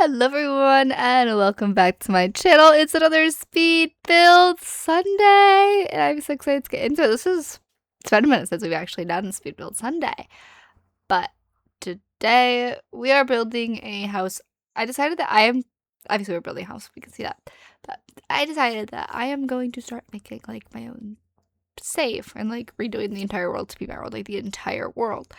Hello everyone and welcome back to my channel. It's another speed build Sunday and I'm so excited to get into it. It's been a minute since we've actually done speed build Sunday. But today we are building a house. I decided that obviously we're building a house, we can see that. But I decided that I am going to start making like my own save and like redoing the entire world to be my world, like the entire world.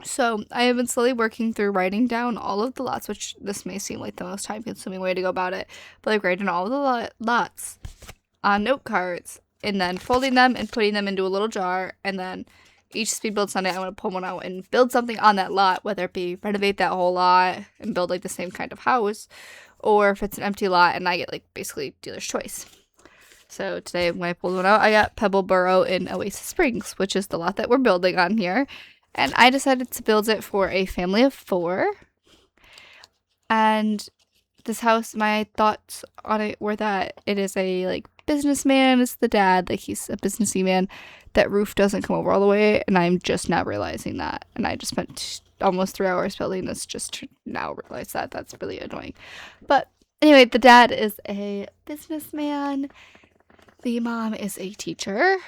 So I have been slowly working through writing down all of the lots, which this may seem like the most time-consuming way to go about it, but like writing all of the lots on note cards and then folding them and putting them into a little jar, and then each speed build Sunday I want to pull one out and build something on that lot, whether it be renovate that whole lot and build like the same kind of house, or if it's an empty lot and I get like basically dealer's choice. So today when I pulled one out, I got Pebbleboro in Oasis Springs, which is the lot that we're building on here. And I decided to build it for a family of 4. And this house, my thoughts on it were that it is a like businessman. It's the dad, like he's a businessy man. That roof doesn't come over all the way, and I'm just now realizing that. And I just spent almost 3 hours building this just to now realize that. That's really annoying. But anyway, the dad is a businessman. The mom is a teacher.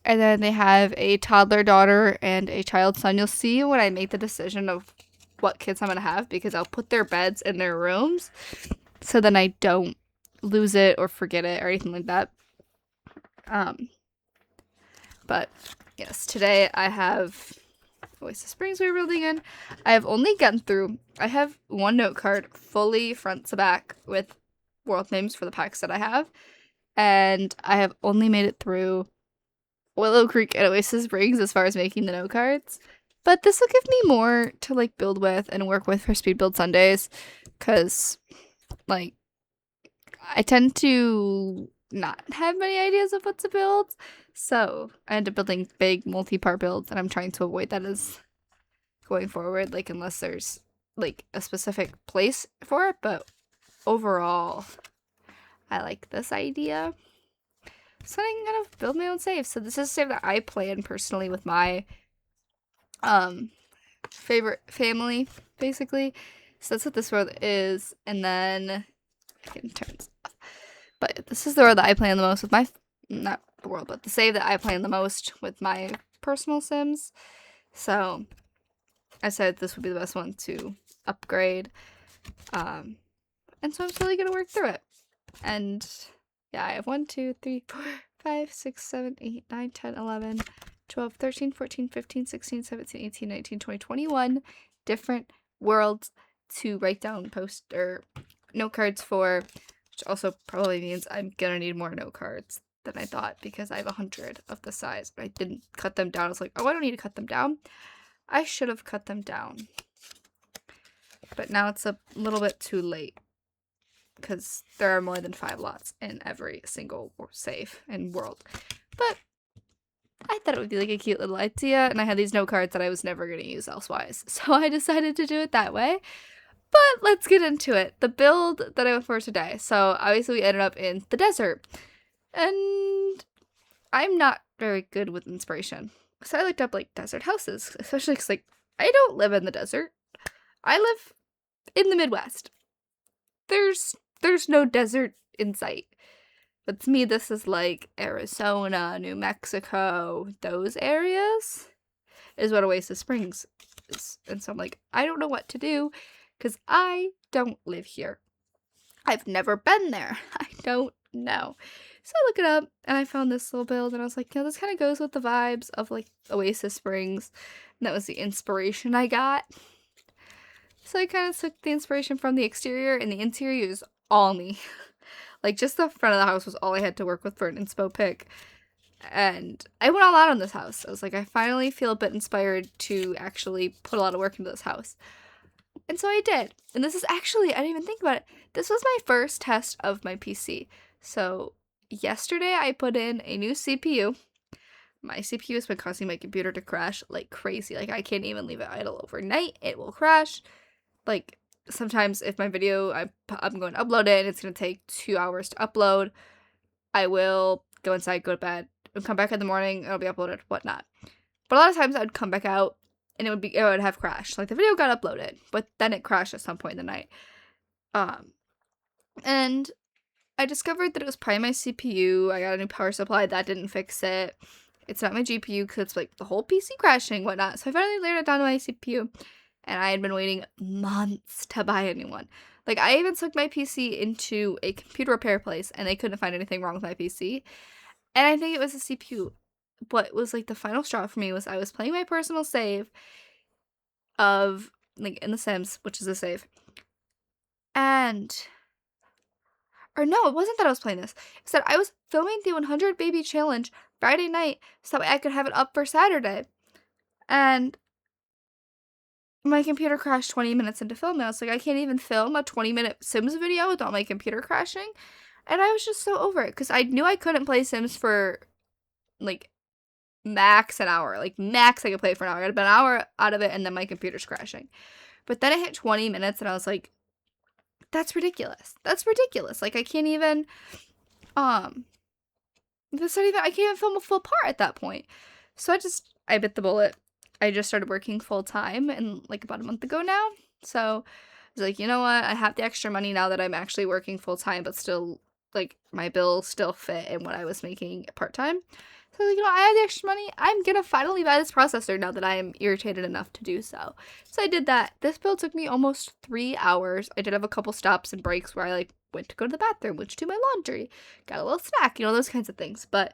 And then they have a toddler daughter and a child son. You'll see when I make the decision of what kids I'm going to have, because I'll put their beds in their rooms so then I don't lose it or forget it or anything like that. But yes, today I have Oasis Springs we're building in. I have only gotten through, I have one note card fully front to back with world names for the packs that I have. And I have only made it through Willow Creek and Oasis Springs as far as making the note cards. But this will give me more to like build with and work with for speed build Sundays, because like I tend to not have many ideas of what to build. So I end up building big multi-part builds, and I'm trying to avoid that as going forward, like unless there's like a specific place for it. But overall, I like this idea. So I'm gonna build my own save. So this is a save that I plan personally with my favorite family, basically. So that's what this world is. And then I can turn this off. But this is the world that I play the most with my not the world, but the save that I play the most with my personal Sims. So I said this would be the best one to upgrade. And so I'm slowly gonna work through it. And yeah, I have 1, 2, 3, 4, 5, 6, 7, 8, 9, 10, 11, 12, 13, 14, 15, 16, 17, 18, 19, 20, 21 different worlds to write down poster note cards for, which also probably means I'm gonna need more note cards than I thought, because I have 100 of the size, but I didn't cut them down. I was like, oh, I don't need to cut them down. I should have cut them down. But now it's a little bit too late, because there are more than 5 lots in every single save and world. But I thought it would be like a cute little idea, and I had these note cards that I was never going to use elsewise, so I decided to do it that way. But let's get into it. The build that I went for today. So obviously we ended up in the desert, and I'm not very good with inspiration. So I looked up like desert houses, especially because like I don't live in the desert. I live in the Midwest. There's no desert in sight. But to me, this is like Arizona, New Mexico, those areas is what Oasis Springs is. And so I'm like, I don't know what to do, because I don't live here. I've never been there. I don't know. So I look it up, and I found this little build, and I was like, this kind of goes with the vibes of like Oasis Springs. And that was the inspiration I got. So I kind of took the inspiration from the exterior, and the interior is all me. Like, just the front of the house was all I had to work with for an inspo pick. And I went all out on this house. I was like, I finally feel a bit inspired to actually put a lot of work into this house. And so I did. And this is actually, I didn't even think about it, this was my first test of my PC. So yesterday I put in a new CPU. My CPU has been causing my computer to crash like crazy. Like, I can't even leave it idle overnight. It will crash. Like, sometimes if my video, I'm going to upload it and it's going to take 2 hours to upload, I will go inside, go to bed, and come back in the morning, it'll be uploaded, whatnot. But a lot of times I would come back out and it would have crashed. Like, the video got uploaded, but then it crashed at some point in the night. And I discovered that it was probably my CPU. I got a new power supply. That didn't fix it. It's not my GPU because it's like the whole PC crashing and whatnot. So I finally laid it down to my CPU. And I had been waiting months to buy a new one. Like, I even took my PC into a computer repair place, and they couldn't find anything wrong with my PC. And I think it was the CPU. What was, like, the final straw for me was I was playing my personal save of, like, in The Sims, which is a save. And... Or no, it wasn't that I was playing this. It said I was filming the 100 baby challenge Friday night so that way I could have it up for Saturday. And my computer crashed 20 minutes into filming. I was like, I can't even film a 20-minute Sims video without my computer crashing. And I was just so over it because I knew I couldn't play Sims for, like, max an hour. Like, max I could play for an hour. I got about an hour out of it and then my computer's crashing. But then it hit 20 minutes and I was like, that's ridiculous. That's ridiculous. Like, I can't even, I can't even film a full part at that point. So I bit the bullet. I just started working full time and like about a month ago now. So I was like, you know what? I have the extra money now that I'm actually working full time, but still like my bills still fit in what I was making part time. So like, you know, I have the extra money. I'm gonna finally buy this processor now that I am irritated enough to do so. So I did that. This build took me almost 3 hours. I did have a couple stops and breaks where I like went to go to the bathroom, went to do my laundry, got a little snack, you know, those kinds of things. But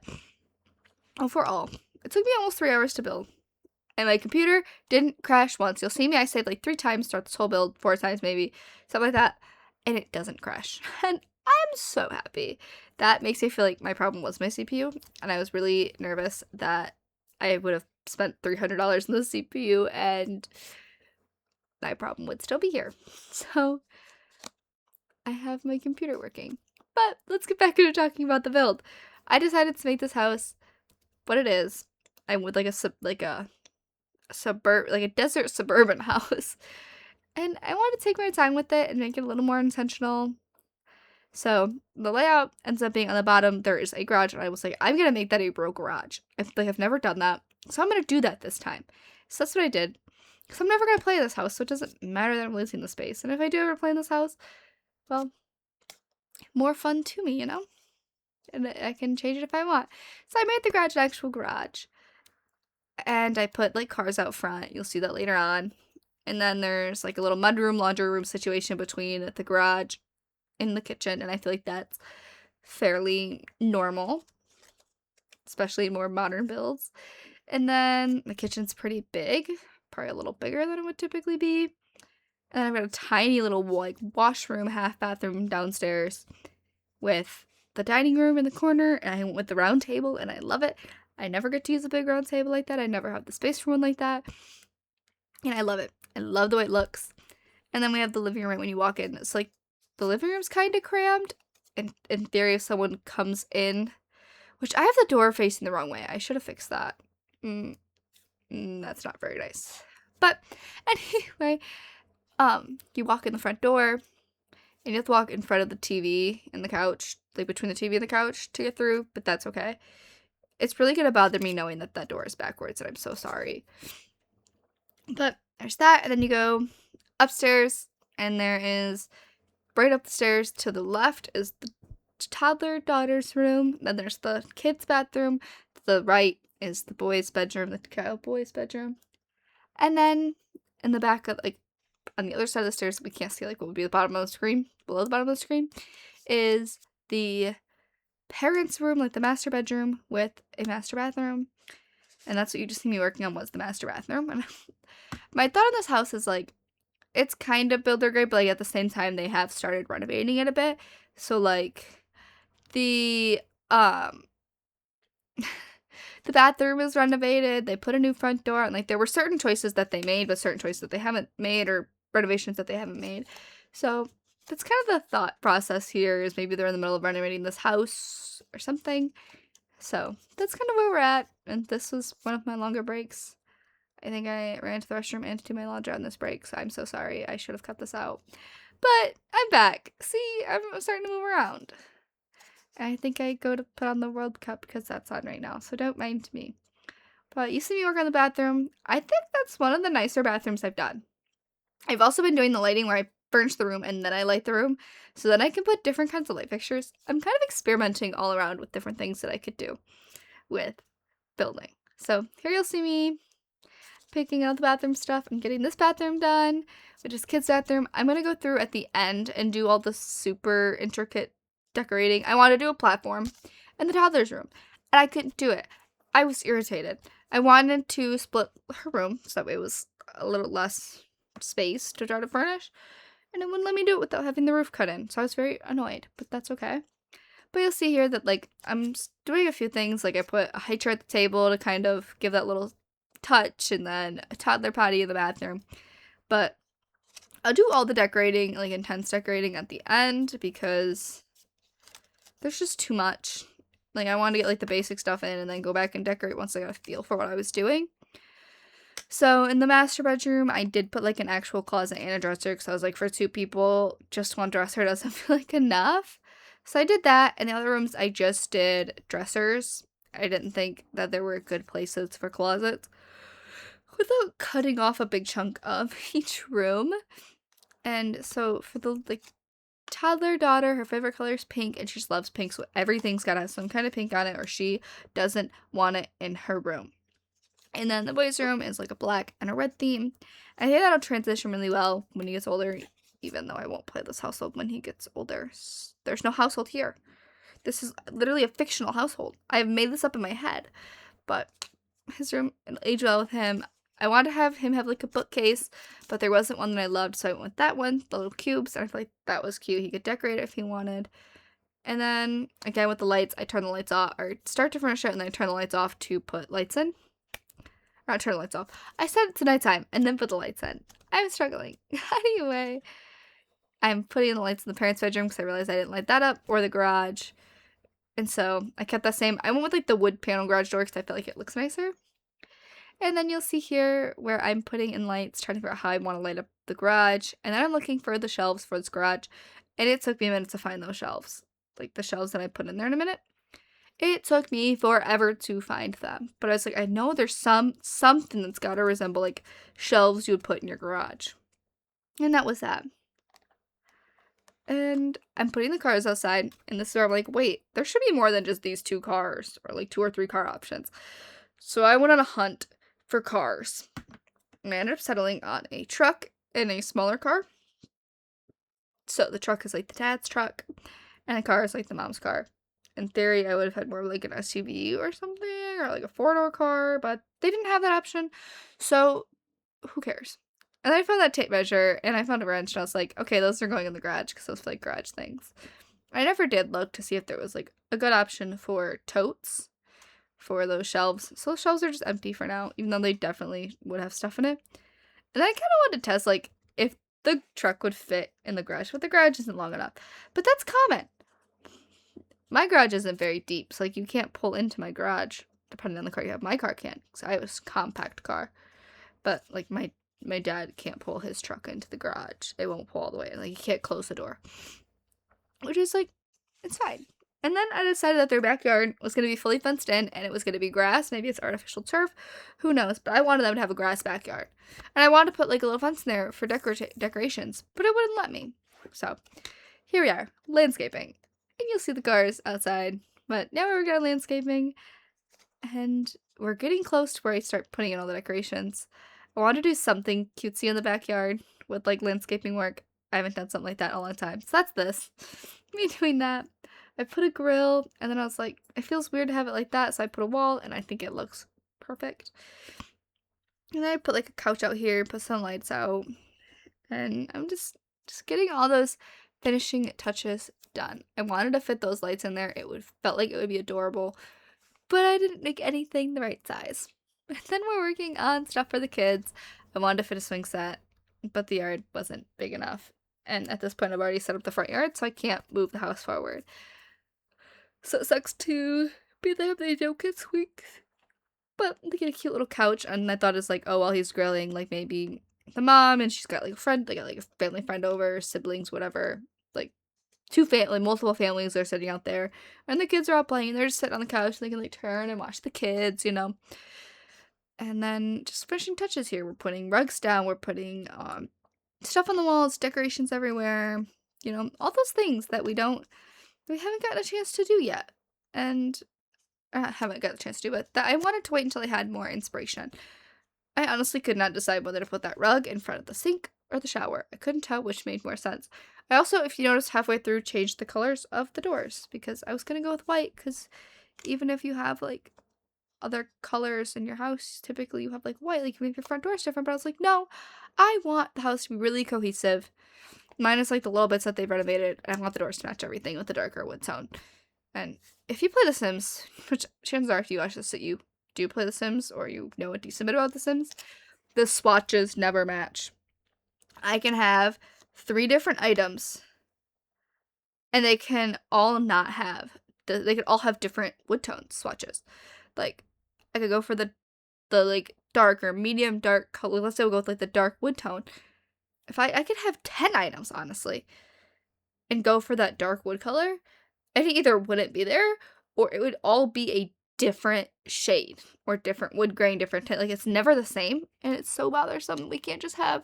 overall, it took me almost 3 hours to build. And my computer didn't crash once. You'll see me, I saved like 3 times throughout this whole build, 4 times maybe, something like that. And it doesn't crash. And I'm so happy. That makes me feel like my problem was my CPU. And I was really nervous that I would have spent $300 on the CPU and my problem would still be here. So I have my computer working. But let's get back into talking about the build. I decided to make this house what it is. I would like a desert suburban house. And I wanted to take my time with it and make it a little more intentional. So the layout ends up being on the bottom, there is a garage, and I was like, I'm gonna make that a real garage. I've never done that. So I'm gonna do that this time. So that's what I did. Because I'm never gonna play this house, so it doesn't matter that I'm losing the space. And if I do ever play in this house, well, more fun to me, you know? And I can change it if I want. So I made the garage an actual garage. And I put like cars out front. You'll see that later on. And then there's like a little mudroom, laundry room situation between the garage and the kitchen. And I feel like that's fairly normal, especially in more modern builds. And then the kitchen's pretty big, probably a little bigger than it would typically be. And I've got a tiny little like washroom, half bathroom downstairs with the dining room in the corner. And I went with the round table and I love it. I never get to use a big round table like that. I never have the space for one like that. And I love it. I love the way it looks. And then we have the living room right when you walk in. It's like the living room's kind of crammed. And in theory, if someone comes in, which I have the door facing the wrong way. I should have fixed that. That's not very nice. But anyway, you walk in the front door and you have to walk in front of the TV and the couch, like between the TV and the couch to get through, but that's okay. It's really gonna bother me knowing that that door is backwards, and I'm so sorry. But there's that, and then you go upstairs, and there is, right up the stairs to the left is the toddler daughter's room. Then there's the kids' bathroom. To the right is the boys' bedroom, the cowboy's bedroom. And then in the back of, like, on the other side of the stairs, we can't see, like, what would be the bottom of the screen, below the bottom of the screen, is the parents' room, like the master bedroom with a master bathroom. And that's what you just see me working on, was the master bathroom. And my thought on this house is like, it's kind of builder grade, but like at the same time they have started renovating it a bit. So like the the bathroom is renovated, they put a new front door, and like there were certain choices that they made, but certain choices that they haven't made, or renovations that they haven't made. So that's kind of the thought process here, is maybe they're in the middle of renovating this house or something. So that's kind of where we're at. And this was one of my longer breaks. I think I ran to the restroom and to do my laundry on this break, so I'm so sorry. I should have cut this out. But I'm back. See, I'm starting to move around. And I think I go to put on the World Cup because that's on right now, so don't mind me. But you see me work on the bathroom. I think that's one of the nicer bathrooms I've done. I've also been doing the lighting where I furnish the room and then I light the room. So then I can put different kinds of light fixtures. I'm kind of experimenting all around with different things that I could do with building. So here you'll see me picking out the bathroom stuff. I'm getting this bathroom done, which is kids' bathroom. I'm going to go through at the end and do all the super intricate decorating. I want to do a platform and the toddler's room, and I couldn't do it. I was irritated. I wanted to split her room so that way it was a little less space to try to furnish, and it wouldn't let me do it without having the roof cut in, so I was very annoyed, but that's okay. But you'll see here that, like, I'm doing a few things, like I put a high chair at the table to kind of give that little touch, and then a toddler potty in the bathroom. But I'll do all the decorating, like intense decorating at the end, because there's just too much. Like, I wanted to get like the basic stuff in and then go back and decorate once I got a feel for what I was doing. So in the master bedroom, I did put like an actual closet and a dresser, because I was like, for 2 people, just one dresser doesn't feel like enough. So I did that. In the other rooms, I just did dressers. I didn't think that there were good places for closets without cutting off a big chunk of each room. And so for the like toddler daughter, her favorite color is pink, and she just loves pink, so everything's got to have some kind of pink on it, or she doesn't want it in her room. And then the boys' room is like a black and a red theme. I think that'll transition really well when he gets older, even though I won't play this household when he gets older. There's no household here. This is literally a fictional household. I've made this up in my head, but his room, it'll age well with him. I wanted to have him have like a bookcase, but there wasn't one that I loved, so I went with that one, the little cubes, and I feel like that was cute. He could decorate it if he wanted. And then, again, with the lights, I turn the lights off, or start to furnish it, and then I turn the lights off to put lights in. Or not turn the lights off. I said it's nighttime, and then put the lights in. I'm struggling. Anyway, I'm putting in the lights in the parents' bedroom, because I realized I didn't light that up, or the garage. And so I kept that same. I went with like the wood panel garage door, because I feel like it looks nicer. And then you'll see here where I'm putting in lights, trying to figure out how I want to light up the garage. And then I'm looking for the shelves for this garage. And it took me a minute to find those shelves. Like the shelves that I put in there in a minute. It took me forever to find them. But I was like, I know there's something that's got to resemble like shelves you would put in your garage. And that was that. And I'm putting the cars outside. And this is where I'm like, wait, there should be more than just these 2 cars. Or like 2 or 3 car options. So I went on a hunt for cars. And I ended up settling on a truck and a smaller car. So the truck is like the dad's truck, and the car is like the mom's car. In theory, I would have had more like an SUV or something, or like a 4-door car, but they didn't have that option. So who cares? And I found that tape measure, and I found a wrench, and I was like, okay, those are going in the garage, because those are like garage things. I never did look to see if there was like a good option for totes for those shelves. So those shelves are just empty for now, even though they definitely would have stuff in it. And I kind of wanted to test, like, if the truck would fit in the garage, but the garage isn't long enough. But that's common. My garage isn't very deep, so, like, you can't pull into my garage, depending on the car you have. My car can, because I have a compact car. But, like, my dad can't pull his truck into the garage. It won't pull all the way. Like, he can't close the door. Which is, like, it's fine. And then I decided that their backyard was going to be fully fenced in, and it was going to be grass. Maybe it's artificial turf. Who knows? But I wanted them to have a grass backyard. And I wanted to put, like, a little fence in there for decorations. But it wouldn't let me. So, here we are. Landscaping. And you'll see the cars outside. But now we're going to landscaping. And we're getting close to where I start putting in all the decorations. I want to do something cutesy in the backyard with, like, landscaping work. I haven't done something like that in a long time. So that's this. Me doing that. I put a grill, and then I was like, it feels weird to have it like that, so I put a wall, and I think it looks perfect. And then I put, like, a couch out here, put some lights out, and I'm just getting all those finishing touches done. I wanted to fit those lights in there. Felt like it would be adorable, but I didn't make anything the right size. And then we're working on stuff for the kids. I wanted to fit a swing set, but the yard wasn't big enough. And at this point, I've already set up the front yard, so I can't move the house forward. So it sucks to be there if they don't get swings. But they get a cute little couch, and I thought it's like, oh, while he's grilling, like maybe the mom, and she's got like a friend, they got like a family friend over, siblings, whatever. Like multiple families are sitting out there, and the kids are all playing, and they're just sitting on the couch, and they can like turn and watch the kids, you know. And then just finishing touches here. We're putting rugs down, we're putting stuff on the walls, decorations everywhere, you know, all those things that we haven't gotten a chance to do yet. And I haven't got a chance to do, but that I wanted to wait until I had more inspiration. I honestly could not decide whether to put that rug in front of the sink or the shower. I couldn't tell which made more sense. I also, if you notice, halfway through changed the colors of the doors because I was going to go with white because even if you have like other colors in your house, typically you have like white, like maybe your front door is different, but I was like, no, I want the house to be really cohesive. Minus like the little bits that they've renovated, and I want the doors to match everything with the darker wood tone. And if you play The Sims, which chances are if you watch this that you do play The Sims or you know a decent bit about The Sims, the swatches never match. I can have 3 different items and they can all not have, they could all have different wood tone swatches. Like, I could go for the like dark or medium dark color. Let's say we'll go with like the dark wood tone. If I could have 10 items, honestly, and go for that dark wood color, I think either wouldn't be there or it would all be a different shade or different wood grain, different tint. Like, it's never the same, and it's so bothersome. We can't just have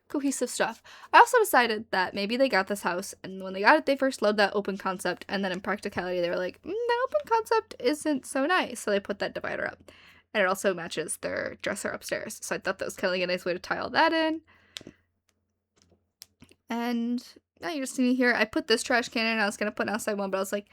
cohesive stuff. I also decided that maybe they got this house, and when they got it, they first loved that open concept, and then in practicality, they were like, that open concept isn't so nice, so they put that divider up. And it also matches their dresser upstairs, so I thought that was kind of like a nice way to tie all that in. And now you just see me here. I put this trash can in. I was going to put an outside one, but I was like,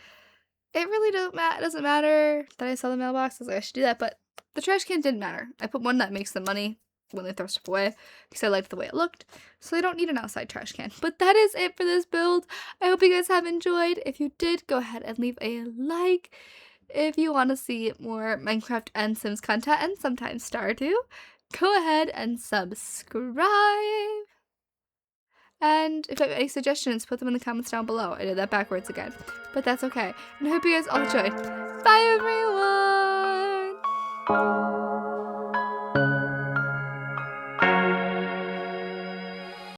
it really doesn't matter that I sell the mailbox. I was like, I should do that, but the trash can didn't matter. I put one that makes them money when they throw stuff away because I liked the way it looked, so they don't need an outside trash can. But that is it for this build. I hope you guys have enjoyed. If you did, go ahead and leave a like. If you want to see more Minecraft and Sims content, and sometimes Stardew, go ahead and subscribe. And if you have any suggestions, put them in the comments down below. I did that backwards again, but that's okay. And I hope you guys all enjoyed. Bye, everyone!